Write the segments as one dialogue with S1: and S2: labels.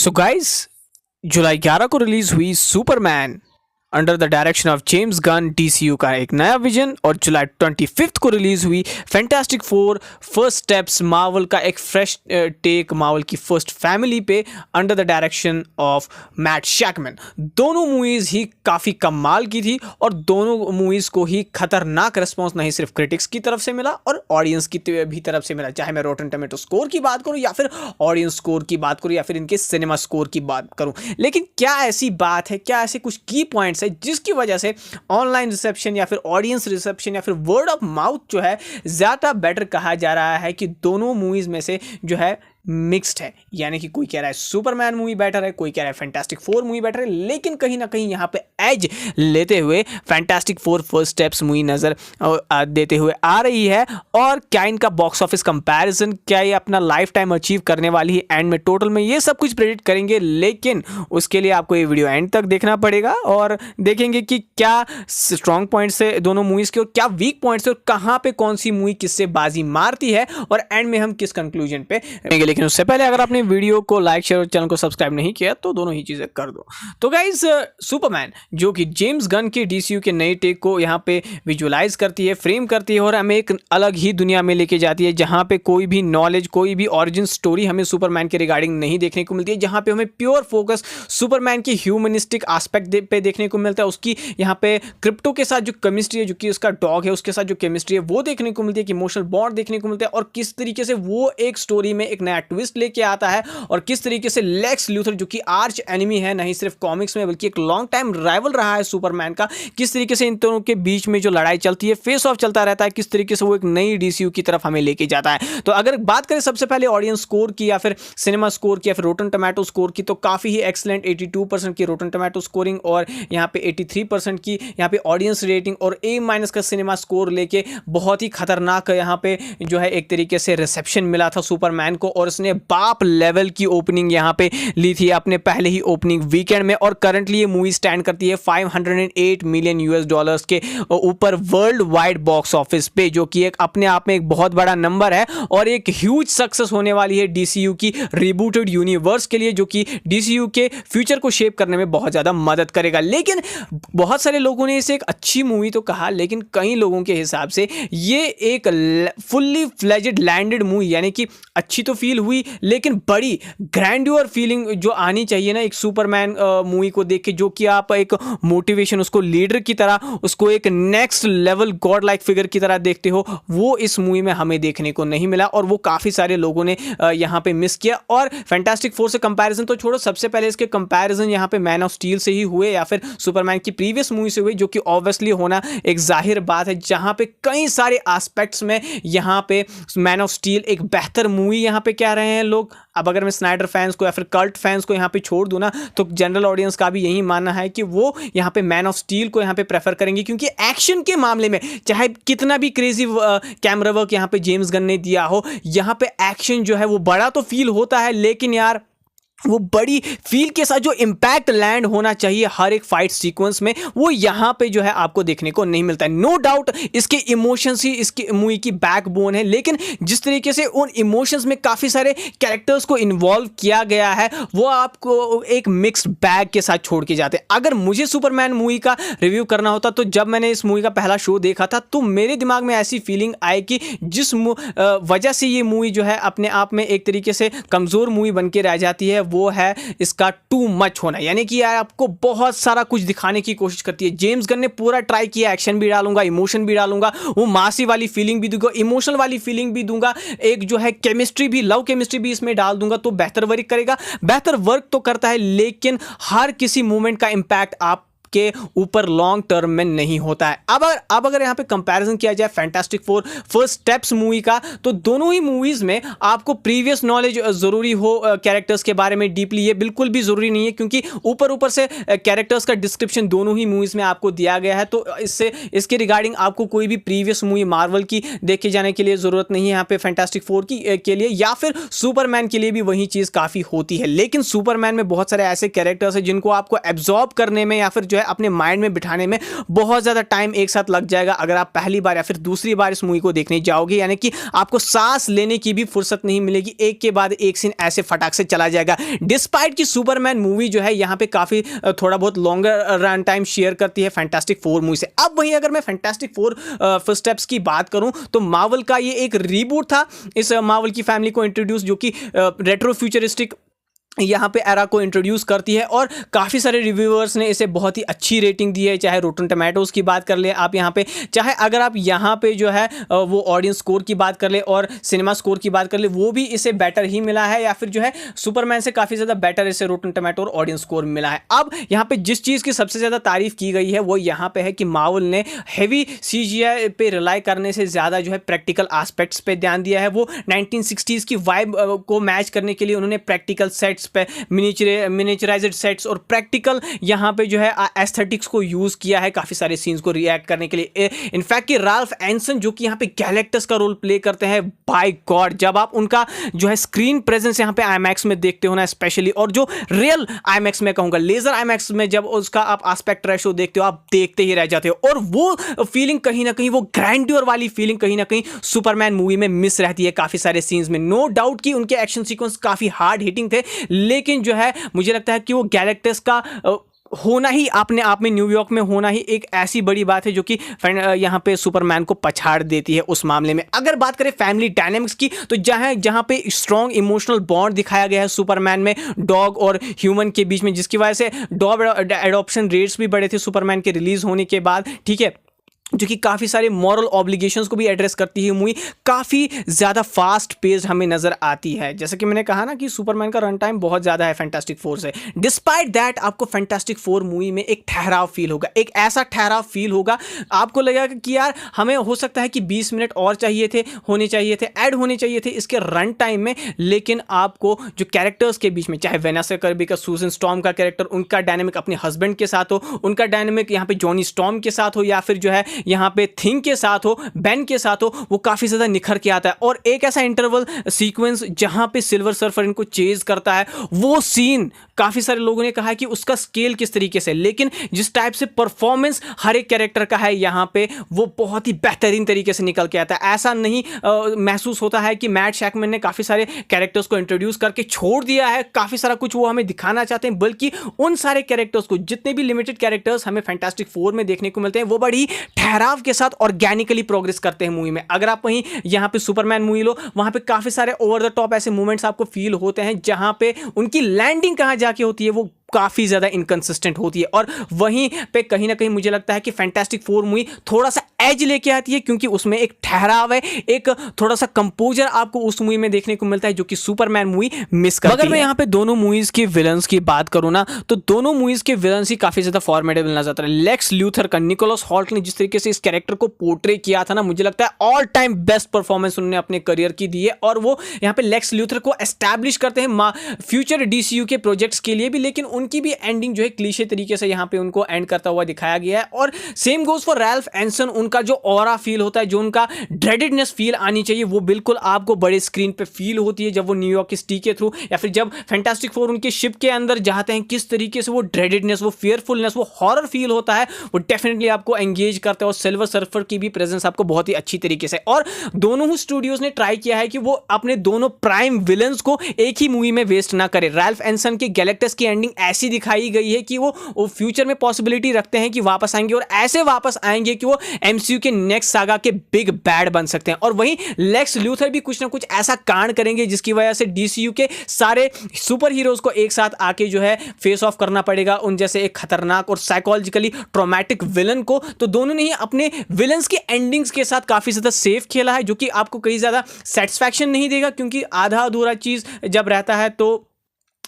S1: So guys, जुलाई 11 को release हुई Superman under the direction of James Gunn DCU का एक नया विजन, और जुलाई 25 को रिलीज हुई Fantastic Four First Steps, Marvel का एक फ्रेश टेक मार्वल की फर्स्ट फैमिली पे under the direction of Matt Shakman. दोनों मूवीज़ ही काफ़ी कमाल की थी और दोनों मूवीज़ को ही खतरनाक रिस्पॉन्स नहीं सिर्फ क्रिटिक्स की तरफ से मिला और ऑडियंस की भी तरफ से मिला। चाहे मैं रॉटन टोमेटो स्कोर की बात करूँ या फिर ऑडियंस स्कोर की बात करूँ या फिर इनके सिनेमा स्कोर की बात करूँ, लेकिन क्या ऐसी बात है, क्या ऐसे कुछ की पॉइंट्स है जिसकी वजह से ऑनलाइन रिसेप्शन या फिर ऑडियंस रिसेप्शन या फिर वर्ड ऑफ माउथ जो है ज़्यादा बेटर कहा जा रहा है कि दोनों मूवीज़ में से जो है मिक्स्ड है। यानी कि कोई कह रहा है सुपरमैन मूवी बेटर है, कोई कह रहा है फैंटास्टिक फोर मूवी बेटर है, लेकिन कहीं ना कहीं यहाँ पे एज लेते हुए fantastic Four First steps movie नज़र देते हुए आ रही है। और क्या इनका बॉक्स ऑफिस कंपैरिजन, क्या ये अपना लाइफ टाइम अचीव करने वाली है एंड में, टोटल में ये सब कुछ प्रेडिक्ट करेंगे, लेकिन उसके लिए आपको ये वीडियो एंड तक देखना पड़ेगा और देखेंगे कि क्या स्ट्रॉन्ग पॉइंट्स है दोनों मूवीज़ के और क्या वीक पॉइंट्स है और कहाँ पे कौन सी मूवी किससे बाजी मारती है और एंड में हम किस कंक्लूजन पे। लेकिन उससे पहले अगर आपने वीडियो को लाइक शेयर और चैनल को सब्सक्राइब नहीं किया तो दोनों ही चीज़ें कर दो। तो गाइस, सुपरमैन जो कि जेम्स गन के डीसीयू के नए टेक को यहाँ पे विजुअलाइज करती है, फ्रेम करती है और हमें एक अलग ही दुनिया में लेके जाती है जहाँ पे कोई भी नॉलेज, कोई भी ऑरिजिन स्टोरी हमें सुपरमैन के रिगार्डिंग नहीं देखने को मिलती है, जहाँ पे हमें प्योर फोकस सुपरमैन की ह्यूमनिस्टिक एस्पेक्ट पे देखने को मिलता है। उसकी यहाँ पे क्रिप्टो के साथ जो केमिस्ट्री है, जो कि उसका डॉग है उसके साथ जो केमिस्ट्री है वो देखने को मिलती है, कि इमोशनल बॉन्ड देखने को मिलता है और किस तरीके से वो एक स्टोरी में एक नया ट्विस्ट लेके आता है और किस तरीके से लेक्स लूथर जो कि आर्च एनिमी है नहीं सिर्फ कॉमिक्स में बल्कि एक लॉन्ग टाइम राइवल रहा है सुपरमैन का, किस तरीके से इन दोनों के बीच में जो लड़ाई चलती है, फेस ऑफ चलता रहता है, किस तरीके से वो एक नई डीसीयू की तरफ हमें लेके जाता है। तो अगर बात करें सबसे पहले ऑडियंस स्कोर की या फिर सिनेमा स्कोर की या फिर रोटन टोमेटो स्कोर की, तो काफी ही एक्सलेंट 82% की रोटन टोमेटो स्कोरिंग और यहाँ पे 83% की यहाँ पे ऑडियंस रेटिंग और A- का सिनेमा स्कोर लेके बहुत ही खतरनाक यहाँ पे जो है एक तरीके से रिसेप्शन मिला था सुपरमैन को और उसने बाप लेवल की ओपनिंग यहाँ पे ली थी अपने पहले ही ओपनिंग वीकेंड में। और करंटली ये मूवी स्टैंड करती है $508 मिलियन के ऊपर वर्ल्ड वाइड बॉक्स ऑफिस पे, जो कि एक अपने आप में एक बहुत बड़ा नंबर है और एक ह्यूज सक्सेस होने वाली है डीसीयू की रिबूटेड यूनिवर्स के लिए, जो कि डीसीयू के फ्यूचर को शेप करने में बहुत ज़्यादा मदद करेगा। लेकिन बहुत सारे लोगों ने इसे एक अच्छी मूवी तो कहा, लेकिन कई लोगों के हिसाब से ये एक फुल्ली फ्लेजेड लैंडेड मूवी, यानी कि अच्छी तो फील हुई लेकिन बड़ी ग्रैंड्योर फीलिंग जो आनी चाहिए ना एक सुपरमैन मूवी को देख के, जो कि आप एक मोटिवेशन, उसको लीडर की तरह, उसको एक next level God like figure की तरह देखते हो, वो इस मूवी में हमें देखने को नहीं मिला और वो काफ़ी सारे लोगों ने यहाँ पे मिस किया। और फैंटास्टिक फोर से कंपैरिजन तो छोड़ो, सबसे पहले इसके कंपैरिजन यहाँ पे मैन ऑफ स्टील से ही हुए या फिर सुपरमैन की प्रीवियस मूवी से हुए, जो कि ऑब्वियसली होना एक जाहिर बात है, जहाँ पे कई सारे एस्पेक्ट्स में यहाँ पे मैन ऑफ स्टील एक बेहतर मूवी यहाँ पे कह रहे हैं लोग। अब अगर मैं स्नाइडर फैंस को या फिर कल्ट फैंस को यहाँ पे छोड़ दूँ ना, तो जनरल ऑडियंस का भी यही मानना है कि वो यहाँ पे मैन ऑफ स्टील को यहाँ पे प्रेफर करेंगे, क्योंकि एक्शन के मामले में चाहे कितना भी क्रेजी कैमरा वर्क यहाँ पे जेम्स गन ने दिया हो, यहाँ पे एक्शन जो है वो बड़ा तो फील होता है, लेकिन यार वो बड़ी फील के साथ जो इम्पैक्ट लैंड होना चाहिए हर एक फाइट सीक्वेंस में, वो यहाँ पे जो है आपको देखने को नहीं मिलता है। नो डाउट इसके इमोशंस ही इसकी मूवी की बैकबोन है, लेकिन जिस तरीके से उन इमोशंस में काफ़ी सारे कैरेक्टर्स को इन्वॉल्व किया गया है, वो आपको एक मिक्स्ड बैग के साथ छोड़ के जाते हैं। अगर मुझे सुपरमैन मूवी का रिव्यू करना होता तो जब मैंने इस मूवी का पहला शो देखा था तो मेरे दिमाग में ऐसी फीलिंग आई कि जिस वजह से ये मूवी जो है अपने आप में एक तरीके से कमज़ोर मूवी बन के रह जाती है, वो है इसका टू मच होना। यानी कि यार आपको बहुत सारा कुछ दिखाने की कोशिश करती है। जेम्स गन ने पूरा ट्राई किया, एक्शन भी डालूंगा, इमोशन भी डालूंगा, वो मासी वाली फीलिंग भी दूंगा, इमोशनल वाली फीलिंग भी दूंगा, एक जो है केमिस्ट्री भी, लव केमिस्ट्री भी इसमें डाल दूंगा, तो बेहतर वर्क करेगा। बेहतर वर्क तो करता है, लेकिन हर किसी मूवमेंट का इंपैक्ट आप के ऊपर लॉन्ग टर्म में नहीं होता है। अब अगर यहाँ पे कंपैरिजन किया जाए fantastic Four First steps movie का, तो दोनों ही मूवीज में आपको प्रीवियस नॉलेज जरूरी हो कैरेक्टर्स के बारे में डीपली, ये बिल्कुल भी जरूरी नहीं है, क्योंकि ऊपर से कैरेक्टर्स का डिस्क्रिप्शन दोनों ही मूवीज में आपको दिया गया है, तो इससे इसके रिगार्डिंग आपको कोई भी प्रीवियस मूवी मार्वल की देखे जाने के लिए जरूरत नहीं है यहाँ पे फैंटास्टिक फोर की के लिए, या फिर सुपरमैन के लिए भी वही चीज काफी होती है। लेकिन सुपरमैन में बहुत सारे ऐसे कैरेक्टर्स हैं जिनको आपको एब्जॉर्ब करने में या फिर जो है अपने माइंड में बिठाने में बहुत ज़्यादा टाइम एक साथ लग जाएगा अगर आप पहली बार या फिर दूसरी बार इस मूवी को देखने जाओगे, यानी कि आपको सांस लेने की भी फुर्सत नहीं मिलेगी, एक के बाद एक सीन ऐसे फटाक से चला जाएगा। डिस्पाइट कि सुपरमैन मूवी जो है यहाँ पे काफ़ी थोड़ा बहुत लॉन्गर रन टाइम शेयर करती है फैंटास्टिक फोर मूवी से। अब वहीं अगर मैं फैंटास्टिक फोर फर्स्ट स्टेप्स की बात करूं तो मार्वल का ये एक रीबूट था इस मार्वल की फैमिली को इंट्रोड्यूस, जो कि रेट्रो फ्यूचरिस्टिक यहाँ पे एरा को इंट्रोड्यूस करती है और काफ़ी सारे रिव्यूअर्स ने इसे बहुत ही अच्छी रेटिंग दी है। चाहे रोटन टोमेटोज़ की बात कर ले आप यहाँ पे, चाहे अगर आप यहाँ पे जो है वो ऑडियंस स्कोर की बात कर ले और सिनेमा स्कोर की बात कर ले, वो भी इसे बेटर ही मिला है, या फिर जो है सुपरमैन से काफ़ी ज़्यादा बेटर इसे रोटन टोमेटो और ऑडियंस स्कोर मिला है। अब यहाँ पे जिस चीज़ की सबसे ज़्यादा तारीफ की गई है वो यहाँ पे है कि मार्वल ने हैवी CGI पे रिलाई करने से ज़्यादा जो है प्रैक्टिकल आस्पेक्ट्स पे ध्यान दिया है। वो 1960s की वाइब को मैच करने के लिए उन्होंने प्रैक्टिकल सेट्स पे मिनिचराइज्ड सेट्स और प्रैक्टिकल यहाँ पे जो है एस्थेटिक्स को यूज किया है काफी सारे सीन्स को रिएक्ट करने के लिए। इनफैक्ट कि राल्फ एंसन जो कि यहाँ पे गैलेक्टस का रोल प्ले करते हैं, बाय गॉड जब आप उनका जो है स्क्रीन प्रेजेंस यहाँ पे IMAX में देखते हो ना स्पेशली, और जो रियल IMAX में कहूंगा लेजर IMAX में जब उसका आप एस्पेक्ट रेशो देखते हो आप देखते ही रह जाते हो, और वो फीलिंग कहीं ना कहीं वो ग्रैंड्योर वाली फीलिंग कहीं ना कहीं सुपरमैन मूवी में मिस रहती है काफी सारे सीन्स में। नो डाउट कि उनके एक्शन सीक्वेंस काफी हार्ड हिटिंग थे, लेकिन जो है मुझे लगता है कि वो गैलेक्टस का होना ही अपने आप में न्यूयॉर्क में होना ही एक ऐसी बड़ी बात है जो कि यहाँ पे सुपरमैन को पछाड़ देती है उस मामले में। अगर बात करें फैमिली डायनेमिक्स की तो जहाँ पे स्ट्रॉन्ग इमोशनल बॉन्ड दिखाया गया है सुपरमैन में डॉग और ह्यूमन के बीच में, जिसकी वजह से डॉग एडॉप्शन रेट्स भी बढ़े थे सुपरमैन के रिलीज होने के बाद, ठीक है, जो कि काफ़ी सारे मॉरल ऑब्लिगेशंस को भी एड्रेस करती है मूवी। काफ़ी ज़्यादा फास्ट पेस्ड हमें नज़र आती है। जैसे कि मैंने कहा ना कि सुपरमैन का रन टाइम बहुत ज़्यादा है फैंटास्टिक फोर से, डिस्पाइट दैट आपको फैंटास्टिक फोर मूवी में एक ठहराव फील होगा, एक ऐसा ठहराव फील होगा आपको लगेगा कि यार हमें हो सकता है कि 20 मिनट और चाहिए थे, ऐड होने चाहिए थे इसके रन टाइम में, लेकिन आपको जो कैरेक्टर्स के बीच में, चाहे वेनेसा कर्बी का सूजन स्टॉर्म का कैरेक्टर, उनका डायनेमिक अपने हस्बैंड के साथ हो, उनका डायनेमिक यहाँ पे जॉनी स्टॉर्म के साथ हो, या फिर जो है यहाँ पे थिंग के साथ हो, बेन के साथ हो, वो काफी ज्यादा निखर के आता है। और एक ऐसा इंटरवल सीक्वेंस जहां पे सिल्वर सर्फर इनको चेज करता है, वो सीन काफी सारे लोगों ने कहा है कि उसका स्केल किस तरीके से, लेकिन जिस टाइप से परफॉर्मेंस हर एक कैरेक्टर का है यहां पे, वो बहुत ही बेहतरीन तरीके से निकल के आता है। ऐसा नहीं महसूस होता है कि मैट शैकमैन ने काफी सारे कैरेक्टर्स को इंट्रोड्यूस करके छोड़ दिया है, काफी सारा कुछ वो हमें दिखाना चाहते हैं, बल्कि उन सारे कैरेक्टर्स को, जितने भी लिमिटेड कैरेक्टर्स हमें फैंटास्टिक फोर में देखने को मिलते हैं, वो बड़ी ठहराव के साथ ऑर्गेनिकली प्रोग्रेस करते हैं मूवी में। अगर आप वहीं यहां पे सुपरमैन मूवी लो, वहां पे काफी सारे ओवर द टॉप ऐसे मूवमेंट्स आपको फील होते हैं जहां पे उनकी लैंडिंग कहां जाके होती है वो काफी ज्यादा इनकंसिस्टेंट होती है। और वहीं पे कहीं ना कहीं मुझे लगता है कि फैंटास्टिक फोर मूवी थोड़ा सा एज लेके आती है, क्योंकि उसमें एक ठहराव है, एक थोड़ा सा कंपोजर आपको उस मूवी में देखने को मिलता है जो कि सुपरमैन मूवी मिस करती है। अगर मैं यहाँ पे दोनों मूवीज के विलन्स की बात करूँ ना, तो दोनों मूवीज के विलन्स ही काफी ज्यादा फॉर्मेडेबल नजर आता है। लेक्स ल्यूथर का निकोलस होल्ट ने जिस तरीके से इस कैरेक्टर को पोर्ट्रे किया था ना, मुझे लगता है ऑल टाइम बेस्ट परफॉर्मेंस उन्होंने अपने करियर की दी है, और वो यहाँ पे लेक्स ल्यूथर को एस्टैब्लिश करते हैं फ्यूचर DCU के प्रोजेक्ट्स के लिए भी, लेकिन उनकी भी एंडिंग जो है क्लीशे तरीके से यहाँ पे उनको एंड करता हुआ दिखाया गया है। और सेम गोज फॉर रैल्फ एंसन, उनका जो ऑरा फील होता है, जो उनका ड्रेडेडनेस फील आनी चाहिए, वो बिल्कुल आपको बड़े स्क्रीन पे फील होती है जब वो न्यूयॉर्क की सिटी के थ्रू, या फिर जब फैंटास्टिक फोर उनके शिप के अंदर जाते हैं, किस तरीके से वो ड्रेडेडनेस, वो फियरफुलनेस, वो हॉरर फील होता है, वो डेफिनेटली आपको एंगेज करता है। और सिल्वर सर्फर की भी प्रेजेंस आपको बहुत ही अच्छी तरीके से, और दोनों ही स्टूडियोज ने ट्राई किया है कि वो अपने दोनों प्राइम विलन्स को एक ही मूवी में वेस्ट ना करे। रैल्फ एंसन के गैलेक्टस की एंडिंग ऐसी दिखाई गई है कि वो फ्यूचर में पॉसिबिलिटी रखते हैं कि वापस आएंगे, और ऐसे वापस आएंगे कि वो MCU के नेक्स्ट सागा के बिग बैड बन सकते हैं। और वहीं लेक्स ल्यूथर भी कुछ ना कुछ ऐसा कांड करेंगे जिसकी वजह से DCU के सारे सुपर हीरोज को एक साथ आके जो है फेस ऑफ करना पड़ेगा उन जैसे एक खतरनाक और साइकोलॉजिकली ट्रॉमेटिक विलन को। तो दोनों ने ही अपने विलन्स की एंडिंग्स के साथ काफी ज्यादा सेफ खेला है, जो कि आपको कहीं ज्यादा सेटिस्फैक्शन नहीं देगा, क्योंकि आधा अधूरा चीज जब रहता है तो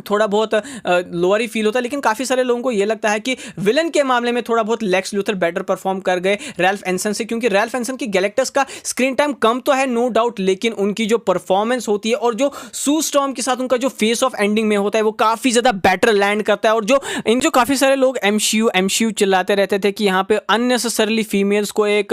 S1: थोड़ा बहुत लोअर ही फील होता है। लेकिन काफ़ी सारे लोगों को ये लगता है कि विलन के मामले में थोड़ा बहुत लेक्स ल्यूथर बेटर परफॉर्म कर गए रैल्फ एंसन से, क्योंकि रैल्फ एंसन की गैलेक्टस का स्क्रीन टाइम कम तो है नो डाउट, लेकिन उनकी जो परफॉर्मेंस होती है और जो सू स्टॉर्म के साथ उनका जो फेस ऑफ एंडिंग में होता है वो काफ़ी ज़्यादा बेटर लैंड करता है। और जो काफ़ी सारे लोग MCU चिल्लाते रहते थे कि यहाँ पे अननेसेसरली फीमेल्स को एक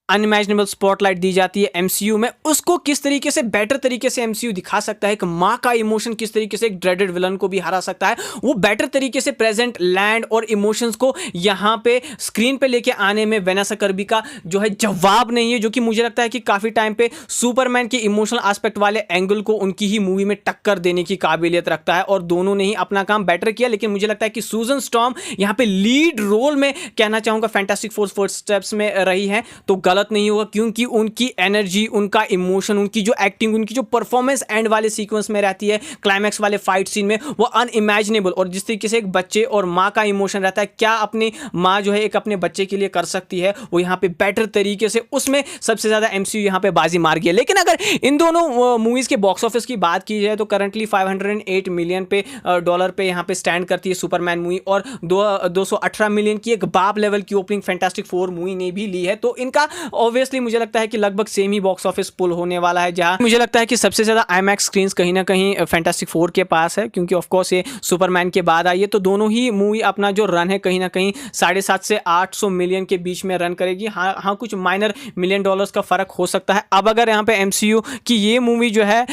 S1: अनइमेजिनेबल स्पॉटलाइट दी जाती है एमसीयू में, उसको किस तरीके से बेटर तरीके से एमसीयू दिखा सकता है, एक माँ का इमोशन किस तरीके से एक ड्रेडेड विलन को भी हरा सकता है, वो बेटर तरीके से प्रेजेंट लैंड और इमोशंस को यहां पे स्क्रीन पे लेके आने में वेनेसा कर्बी का जो है जवाब नहीं है, जो कि मुझे लगता है कि काफी टाइम पे सुपरमैन के इमोशनल एस्पेक्ट वाले एंगल को उनकी ही मूवी में टक्कर देने की काबिलियत रखता है, और दोनों ने ही अपना काम बेटर किया। लेकिन मुझे लगता है कि सूजन स्टॉर्म यहां पे लीड रोल में कहना चाहूंगा फैंटास्टिक फोर फर्स्ट स्टेप्स में रही है, तो गलत नहीं होगा, क्योंकि उनकी एनर्जी, उनका इमोशन, उनकी जो एक्टिंग, उनकी जो परफॉर्मेंस एंड वाले सीक्वेंस में रहती है, क्लाइमैक्स वाले फाइट सीन में, वो अनइमेजिनेबल, और जिस तरीके से एक बच्चे और माँ का इमोशन रहता है, क्या अपनी माँ जो है एक अपने बच्चे के लिए कर सकती है, वो यहाँ पे बेटर तरीके से उसमें सबसे ज़्यादा एमसीयू यहाँ पे बाजी मार गया। लेकिन अगर इन दोनों मूवीज़ के बॉक्स ऑफिस की बात की जाए तो करंटली 508 मिलियन पे डॉलर पे यहाँ पे स्टैंड करती है सुपरमैन मूवी, और 218 मिलियन की एक बाप लेवल की ओपनिंग फैंटास्टिक फोर मूवी ने भी ली है। तो इनका ऑब्वियसली मुझे लगता है कि लगभग सेम ही बॉक्स ऑफिस पुल होने वाला है, जहाँ मुझे लगता है कि सबसे ज़्यादा आईमैक्स स्क्रीन्स कहीं ना कहीं फैंटास्टिक फोर के पास है, क्योंकि ऑफकोर्स ये सुपरमैन के बाद आई है, तो दोनों ही मूवी अपना जो रन है कहीं ना कहीं 750 से 800 मिलियन के बीच में रन करेगी। हाँ, कुछ माइनर मिलियन डॉलर्स का फर्क हो सकता है। अब अगर यहाँ पे एमसीयू की ये मूवी जो है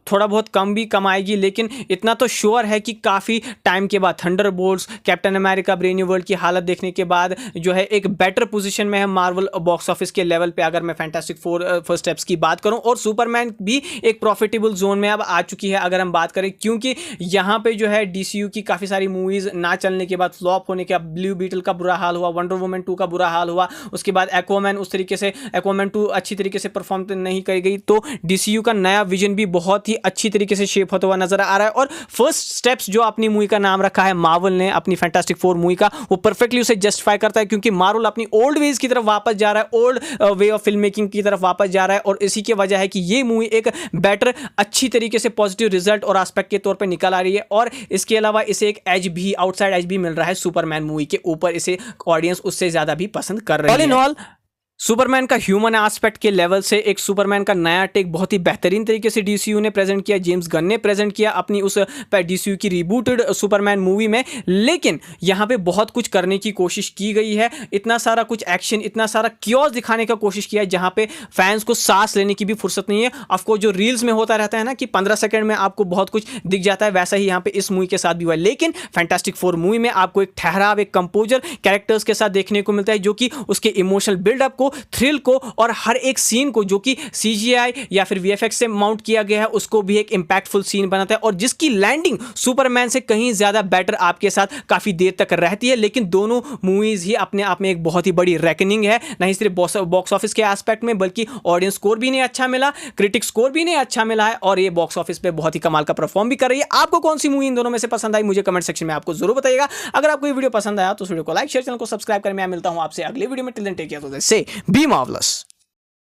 S1: थोड़ा बहुत कम भी कमाएगी, लेकिन इतना तो श्योर है कि काफ़ी टाइम के बाद Thunderbolts, captain America, brave new world की हालत देखने के बाद जो है एक बेटर पोजीशन में है मार्वल बॉक्स ऑफिस के लेवल पे, अगर मैं फैंटास्टिक फोर फर्स्ट स्टेप्स की बात करूं, और सुपरमैन भी एक प्रॉफिटेबल जोन में अब आ चुकी है अगर हम बात करें, क्योंकि यहाँ पे जो है डीसीयू की काफ़ी सारी मूवीज़ ना चलने के बाद, फ्लॉप होने के बाद, ब्लू बीटल का बुरा हाल हुआ, वंडर वुमन 2 का बुरा हाल हुआ, उसके बाद एक्वामैन उस तरीके से एक्वामैन 2 अच्छी तरीके से परफॉर्म नहीं करी गई, तो डीसीयू का नया विजन भी बहुत ही अच्छी तरीके से शेप होता हुआ नजर आ रहा है। और फर्स्ट स्टेप्स जो अपनी मूवी का नाम रखा है मार्वल ने अपनी फैंटास्टिक फोर मूवी का, वो परफेक्टली उसे जस्टिफाई करता है, क्योंकि मार्वल अपनी ओल्ड वेज की तरफ वापस जा रहा है, old way of film making की तरफ वापस जा रहा है, और इसी की वजह है कि ये मूवी एक बेटर, अच्छी तरीके से पॉजिटिव रिजल्ट और एस्पेक्ट के तौर पे निकल आ रही है, और इसके अलावा इसे एक एज भी, आउटसाइड एज भी मिल रहा है सुपरमैन मूवी के ऊपर, इसे ऑडियंस उससे ज्यादा भी पसंद कर रही है। ऑल इन ऑल सुपरमैन का ह्यूमन एस्पेक्ट के लेवल से एक सुपरमैन का नया टेक बहुत ही बेहतरीन तरीके से डीसीयू ने प्रेजेंट किया, जेम्स गन ने प्रेजेंट किया अपनी उस डीसीयू की रिबूटेड सुपरमैन मूवी में। लेकिन यहाँ पे बहुत कुछ करने की कोशिश की गई है, इतना सारा कुछ एक्शन, इतना सारा क्योस दिखाने का कोशिश किया है, जहाँ पे फैंस को सांस लेने की भी फुर्सत नहीं है। ऑफकोर्स जो रील्स में होता रहता है ना कि 15 सेकंड में आपको बहुत कुछ दिख जाता है, वैसा ही यहाँ पे इस मूवी के साथ भी हुआ है। लेकिन फैंटास्टिक फोर मूवी में आपको एक ठहराव, एक कंपोजर कैरेक्टर्स के साथ देखने को मिलता है, जो कि उसके इमोशनल बिल्डअप को, थ्रिल को, और हर एक सीन को जो कि सीजीआई या फिर वीएफएक्स से माउंट किया गया है, उसको भी एक इंपैक्टफुल सीन बनाता है, और जिसकी लैंडिंग सुपरमैन से कहीं ज्यादा बेटर आपके साथ काफी देर तक रहती है। लेकिन दोनों मूवीज ही अपने आप में एक बहुत ही बड़ी रेकनिंग है, नहीं सिर्फ बॉक्स ऑफिस के एस्पेक्ट में, बल्कि ऑडियंस स्कोर भी इन्हें अच्छा मिला, क्रिटिक स्कोर भी इन्हें अच्छा मिला है, और ये बॉक्स ऑफिस पे बहुत ही कमाल का परफॉर्म भी कर रही है। आपको कौन सी मूवी इन दोनों में से पसंद आई, मुझे कमेंट सेक्शन में आपको जरूर बताइएगा। अगर आपको ये वीडियो पसंद आया तो इस वीडियो को लाइक, शेयर, चैनल को सब्सक्राइब करें। मैं मिलता हूं आपसे अगले वीडियो में। टिल देन टेक केयर, से बी मार्वलस।